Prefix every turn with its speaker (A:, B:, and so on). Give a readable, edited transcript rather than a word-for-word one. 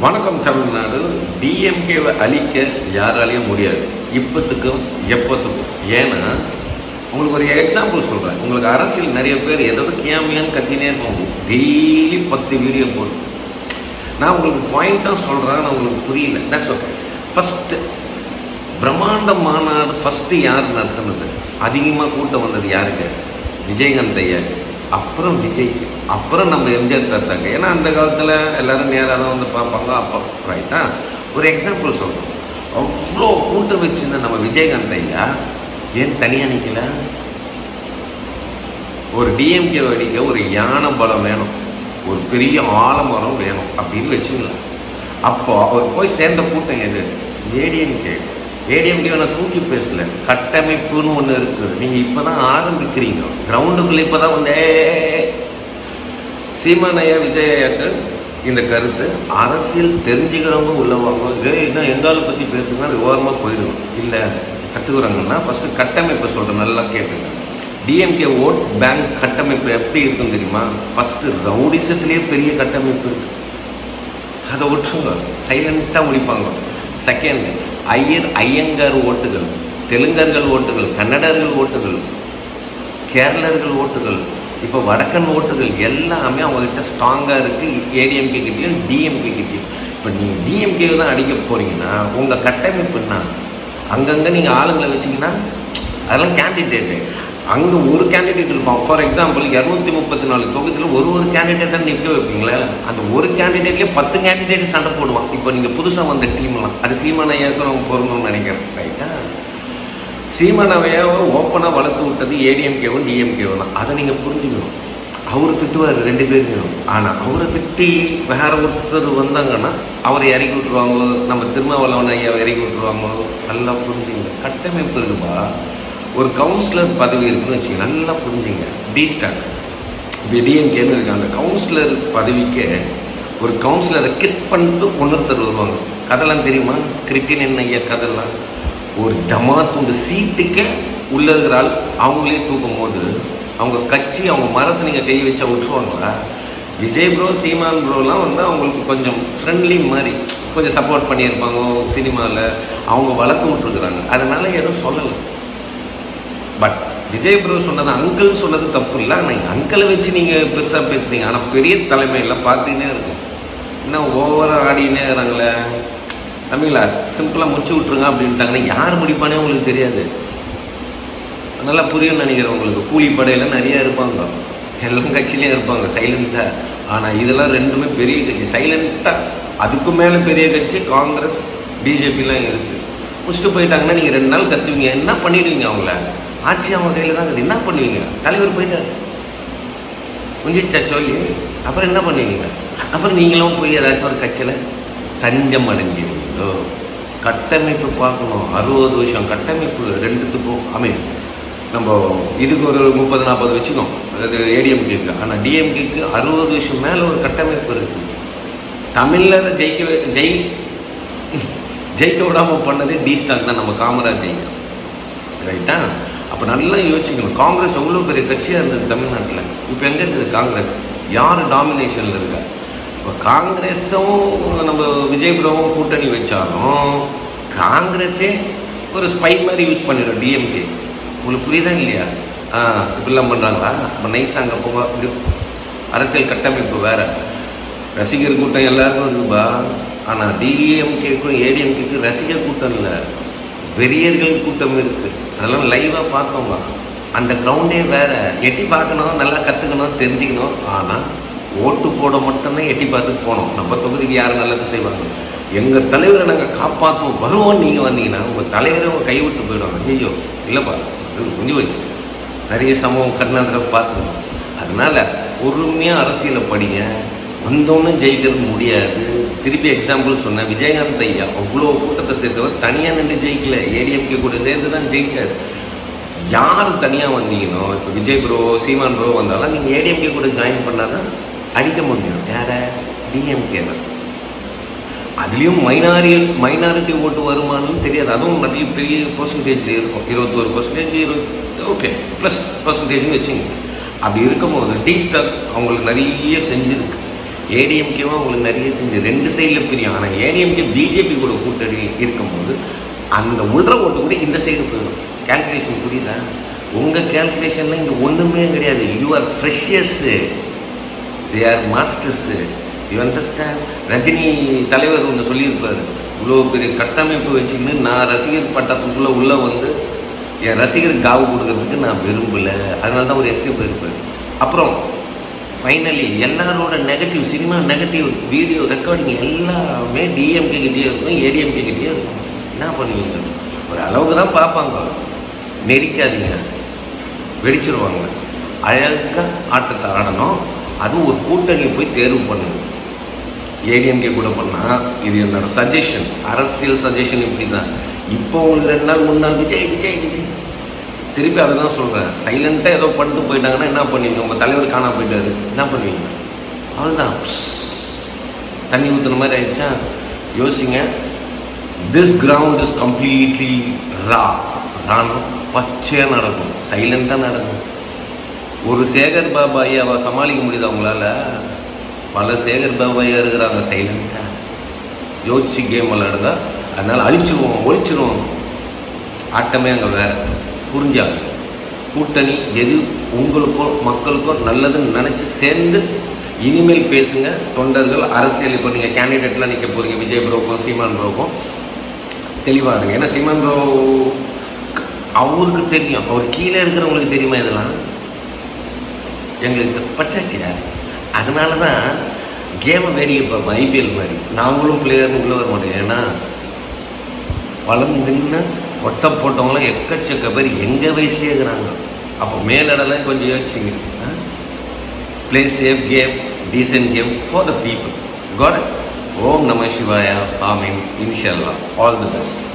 A: வணக்கம் தமிழ்நாடு. டிஎம்கேவை அழிக்க யாராலையும் முடியாது, இப்போத்துக்கும் எப்போத்துக்கும். ஏன்னா உங்களுக்கு ஒரு எக்ஸாம்பிள் சொல்கிறேன். உங்களுக்கு அரசியல் நிறைய பேர் ஏதாவது கியாமியான்னு கத்தினே இருப்பாங்க, டெய்லி 10 வீடியோ போடும். நான் உங்களுக்கு பாயிண்ட்டாக சொல்கிறேன், நான் உங்களுக்கு புரியல. That's okay. ஃபஸ்ட்டு பிரம்மாண்ட மாநாடு ஃபஸ்ட்டு யார் நடத்துனது? அதிகமாக கூட்டம் வந்தது யாருக்கு? விஜயகாந்த் ஐயாக்கு, அப்புறம் விஜய்க்கு, அப்புறம் நம்ம எம்ஜிஆர் தாத்தாங்க. ஏன்னா அந்த காலத்தில் எல்லோரும் நேராக தான் வந்து பார்ப்பாங்க. அப்போ ரைட்டா ஒரு எக்ஸாம்பிள் சொல்கிறோம். அவ்வளோ கூட்டம் வச்சுருந்த நம்ம விஜயகாந்த் ஐயா ஏன் தனியாக நிற்கல? ஒரு டிஎம்கே அடிக்க ஒரு யானை பலம் வேணும், ஒரு பெரிய ஆலமரம் வேணும் அப்படின்னு வச்சுக்கலாம். அப்போ அவர் போய் சேர்ந்த கூட்டம் எது? ஏடிஎம்கே. ஏடிஎம்கே நான் தூக்கி பேசல, கட்டமைப்புன்னு ஒன்று இருக்குது. நீங்கள் இப்போ தான் ஆரம்பிக்கிறீங்க, கிரவுண்டுக்குள்ளே இப்போ தான் வந்து சீமானையா விஜயாக்கு இந்த கருத்து அரசியல் தெரிஞ்சுக்கிறவங்க உள்ளவாங்க. இன்னும் எங்கால பற்றி பேசுங்கன்னா விவரமாக போயிடுவோம். இல்லை கற்றுக்குறாங்கன்னா ஃபஸ்ட்டு கட்டமைப்பை சொல்கிறேன், நல்லா கேட்டுங்க. டிஎம்கே ஓட் பேங்க் கட்டமைப்பு எப்படி இருக்குன்னு தெரியுமா? ஃபஸ்ட்டு ரவுடிசத்துலேயே பெரிய கட்டமைப்பு இருக்குது, அதை விட்டுருங்க, சைலண்ட்டாக முடிப்பாங்க. செகண்ட், ஐயங்கார் ஓட்டுகள், தெலுங்கர்கள் ஓட்டுகள், கன்னடர்கள் ஓட்டுகள், கேரளர்கள் ஓட்டுகள், இப்போ வடக்கன் ஓட்டுகள் எல்லாமே அவங்ககிட்ட ஸ்ட்ராங்காக இருக்குது. ஏடிஎம்கே கிட்டேயும் டிஎம்கே கிட்டேயும். இப்போ நீங்கள் டிஎம்கே தான் அடிக்க போகிறீங்கன்னா உங்கள் கட்டமைப்புன்னா அங்கங்கே நீங்கள் ஆளுங்களை வச்சிங்கன்னா அதெல்லாம் கேண்டிடேட்டு. அங்கே ஒரு கேண்டிடேட் இருப்பான். ஃபார் எக்ஸாம்பிள் 234 தொகுதியில் ஒரு கேண்டிடேட் தான் நிற்க வைப்பீங்களே, அந்த ஒரு கேண்டிடேட்லேயே 10 கேண்டிடேட் சண்டை போடுவான். இப்போ நீங்கள் புதுசாக வந்த டீம்லாம் அது சீமானையாவுக்கு அவங்க பொருந்தணும்னு நினைக்கிறேன். ரைட்டா? சீமானவையாவை ஓப்பனாக வளர்த்து விட்டது ஏடிஎம்கேவும் டிஎம்கேவும் தான். அதை நீங்கள் புரிஞ்சுக்கணும். அவர் திட்டுவார் 2 பேரும். ஆனால் அவரை திட்டி வேற ஒருத்தர் வந்தாங்கன்னா அவரை இறக்கி விட்டுருவாங்க, நம்ம திருமாவளவன் ஐயாவை இறக்கி விட்டுருவாங்க. நல்லா புரிஞ்சுங்க, கட்டமைப்பு இருக்குப்பா. ஒரு கவுன்சிலர் பதவி இருக்குன்னு வச்சுக்கோங்க, நல்லா புரிஞ்சுங்க. டிஸ்டாக் டிஎம்கேன்னு இருக்கு. அந்த கவுன்சிலர் பதவிக்கு ஒரு கவுன்சிலரை கிஸ் பண்ணிட்டு ஒன்னொருத்தர் வருவாங்க. கதைலாம் தெரியுமா? கிரிட்டின் என்ன ஐயா கதைலாம். ஒரு டமாத்துண்டு சீட்டுக்கே உள்ள இருக்கிற ஆள் அவங்களே தூக்கும் போது அவங்க கட்சி அவங்க மரத்தை நீங்கள் கை வச்சா விட்டுருவாங்களா? விஜய் ப்ரோ சீமான் ப்ரோலாம் வந்து அவங்களுக்கு கொஞ்சம் ஃப்ரெண்ட்லி மாதிரி கொஞ்சம் சப்போர்ட் பண்ணியிருப்பாங்க சினிமாவில். அவங்க வளர்த்து விட்டுருக்குறாங்க, அதனால யாரும் சொல்லலை. பட் விஜய் ப்ரோ சொன்னது, அங்கிள் சொன்னது தப்பு இல்லை. ஆனால் அங்கிளை வச்சு நீங்கள் பெருசாக பேசுகிறீங்க. ஆனால் பெரிய தலைமையில் பார்த்துக்கினே இருக்கும். இன்னும் ஓவராக ஆடினே இருக்கிறாங்களே. தமிழா சிம்பிளாக முடிச்சு விட்ருங்க அப்படின்ட்டாங்கன்னா யார் முடிப்பானே உங்களுக்கு தெரியாது. நல்லா புரியும்னு நினைக்கிறேன் உங்களுக்கு. கூலிப்படையில் நிறையா இருப்பாங்க, எல்லா கட்சியிலையும் இருப்பாங்க சைலண்ட்டாக. ஆனால் இதெல்லாம் ரெண்டுமே பெரிய கட்சி, சைலண்ட்டாக. அதுக்கு மேலே பெரிய கட்சி காங்கிரஸ் பிஜேபிலாம் இருக்குது. முடிச்சுட்டு போயிட்டாங்கன்னா நீங்கள் 2 நாள் கற்றுவீங்க. என்ன பண்ணிடுவீங்க? அவங்கள ஆட்சி அவங்க கையில் தான் இருக்குது. என்ன பண்ணுவீங்க? தலைவர் போயிட்டார், முடிஞ்சிச்சா சொல்லி. அப்புறம் என்ன பண்ணுவீங்க? அப்புறம் நீங்களும் போய் ஏதாச்சும் ஒரு கட்சியில் தஞ்சம் அடைஞ்சிருவீங்களோ? கட்டமைப்பு பார்க்கணும். 60 வருஷம் கட்டமைப்பு ரெண்டுத்துக்கும் அமையும். நம்ம இதுக்கு ஒரு 30-40 வச்சுக்கோம், அது ஏடிஎம்கேக்கு. ஆனால் டிஎம்கேக்கு 60 வருஷம் மேலே ஒரு கட்டமைப்பு இருக்குது. தமிழில் ஜெயிக்க விடாமல் பண்ணது டிஸ்டாக் தான், நம்ம காமராஜ் ஜெயிக்க. ரைட்டா? அப்போ நல்லா யோசிச்சுக்கணும். காங்கிரஸ் எவ்வளோ பெரிய கட்சியாக இருந்தது தமிழ்நாட்டில். இப்போ எங்கே இருக்குது காங்கிரஸ்? யார் டாமினேஷனில் இருக்கா? இப்போ காங்கிரஸும் நம்ம விஜய் ப்ரோவும் கூட்டணி வச்சாலும் காங்கிரஸே ஒரு ஸ்பை மாதிரி யூஸ் பண்ணிடும் டிஎம்கே. உங்களுக்கு புரியுதா இல்லையா? இப்படிலாம் பண்ணுறாங்களா? அப்போ நைஸாக அங்கே போக அப்படி அரசியல் கட்டமைப்பு வேறு. ரசிகர் கூட்டம் எல்லாருக்கும் இருக்குப்பா. ஆனால் டிஎம்கேக்கும் ஏடிஎம்கேக்கும் ரசிகர் கூட்டம் இல்லை, வெறியர்கள் கூட்டம் இருக்குது. அதெல்லாம் லைவாக பார்த்தோங்க. அந்த கிரவுண்டே வேறு. எட்டி பார்க்கணும், நல்லா கற்றுக்கணும், தெரிஞ்சுக்கணும். ஆனால் ஓட்டு போட மட்டும்தான் எட்டி பார்த்துட்டு போனோம். நம்ம தொகுதிக்கு யார் நல்லது செய்வாங்க? எங்கள் தலைவரை நாங்கள் காப்பாற்றுவோம் வருவோம். நீங்கள் வந்தீங்கன்னா உங்கள் தலைவரை உங்கள் கைவிட்டு போயிடுவாங்க. ஐயோ இல்லைப்பா, அது முடிஞ்சு வச்சு நிறைய சம்பவம் கர்நாடகா பார்த்துக்கணும். அதனால் பொறுமையாக அரசியலை படிங்க. வந்தோன்னு ஜெயிக்கிறது முடியாது. திருப்பி எக்ஸாம்பிள் சொன்னேன், விஜயகாந்த் ஐயா அவ்வளோ கூட்டத்தை சேர்த்தவர் தனியாக நின்று ஜெயிக்கல, ஏடிஎம்கே கூட சேர்த்து தான் ஜெயிச்சார். யார் தனியாக வந்தீங்கன்னோ, இப்போ விஜய் ப்ரோ சீமான் ப்ரோ வந்தாலும் நீங்கள் ஏடிஎம்கே கூட ஜாயின் பண்ணால் தான் அடிக்க முடியும். யாரை? டிஎம்கே தான். அதுலேயும் மைனாரிட்டி ஓட்டு வருமானு தெரியாது. அதுவும் நிறைய பெரிய பர்சன்டேஜில் இருக்கும். 21%, ஓகே +% வச்சுங்க. அப்படி இருக்கும்போது டிஸ்டாக் அவங்களுக்கு நிறைய செஞ்சுருக்கு. ஏடிஎம்கேவும் உங்களுக்கு நிறைய செஞ்சு 2 சைடில் பிரியும். ஆனால் ஏடிஎம்கே பிஜேபி கூட கூட்டணி இருக்கும்போது அந்த உள்ற ஓட்டு கூட இந்த சைடு போயிடும். கேல்குலேஷன் புரியுதா? உங்கள் கேல்குலேஷன்லாம் இங்கே ஒன்றுமே கிடையாது. You are freshers, they are masters. You understand? Rajini தலைவர் ஒன்று சொல்லியிருப்பார், இவ்வளோ பெரிய கட்டமைப்பு வச்சுக்கின்னு நான் ரசிகர் பட்டத்துக்குள்ளே உள்ளே வந்து என் ரசிகருக்கு காவு கொடுக்கறதுக்கு நான் விரும்பலை, அதனால தான் ஒரு எஸ்கேப் இருப்பார். அப்புறம் ஃபைனலி எல்லாரோட negative cinema, negative video recording எல்லாமே டிஎம்கே கிட்டேயே இருக்கும், ஏடிஎம்கே கிட்டேயே இருக்கும். என்ன பண்ணுவீங்க? ஒரு அளவுக்கு தான் பார்ப்பாங்க, நெரிக்காதீங்க, வெடிச்சிருவாங்க. அழகாக ஆட்டத்தை ஆடணும். அதுவும் ஒரு கூட்டணியை போய் தேர்வு பண்ணுங்க. ஏடிஎம்கே கூட பண்ணால் இது என்னோட சஜஷன், அரசியல் சஜஷன் இப்படி தான். இப்போ உங்களுக்கு 2 நாள் 3 நாள் விஜய் விஜய் விஜய் திருப்பி அதை தான் சொல்கிறேன். சைலண்ட்டாக ஏதோ பண்ணிட்டு போயிட்டாங்கன்னா என்ன பண்ணுவீங்க? உங்கள் தலைவர் காணாம போயிட்டாரு, என்ன பண்ணுவீங்க? அவ்வளோதான், தண்ணி ஊற்றுன மாதிரி ஆயிடுச்சா? யோசிங்க. திஸ் கிரவுண்ட் இஸ் கம்ப்ளீட்லி ராணுவம் பச்சையாக நடக்கும், சைலண்ட்டாக நடக்கும். ஒரு சேகர் பாபு ஐயாவை சமாளிக்க முடியுது அவங்களால? பல சேகர் பாபு ஐயா இருக்கிறாங்க சைலண்ட்டாக. யோசிச்சு கேம் விளையாடுங்க. அதனால் அழிச்சிருவோம், ஒழிச்சிருவோம். ஆட்டமே அங்கே வேறு. புரிஞ்சாங்க? கூட்டணி எது உங்களுக்கோ மக்களுக்கோ நல்லதுன்னு நினச்சி சேர்ந்து இனிமேல் பேசுங்க. தொண்டர்கள் அரசியல் இப்போ நீங்கள் கேண்டிடேட்லாம் நிற்க போகிறீங்க, விஜய் ப்ரோக்கும் சீமான் ப்ரோக்கும் தெளிவாக இருங்க. ஏன்னா சீமான் ப்ரோ அவருக்கு தெரியும், அவர் கீழே இருக்கிறவங்களுக்கு தெரியுமா இதெல்லாம்? எங்களுக்கு படிச்சாச்சியா. அதனால தான் கேமை வேடிக்கை பார்ப்போம். ஐபிஎல் மாதிரி நாங்களும் பிளேயர்னு உள்ளே வர மாட்டோம். ஏன்னா வளர்ந்துன்னு கொட்டை போட்டவங்களாம் எக்கச்சக்க பேர் எங்கள் வயசுலேயே இருக்கிறாங்க. அப்போ மேலிடலாம் கொஞ்சம் யோசிச்சிங்க. Play safe game, decent game for the people. Got it. ஓம் நம சிவாயா. ஆமீன். இன்ஷா அல்லாஹ். All the best.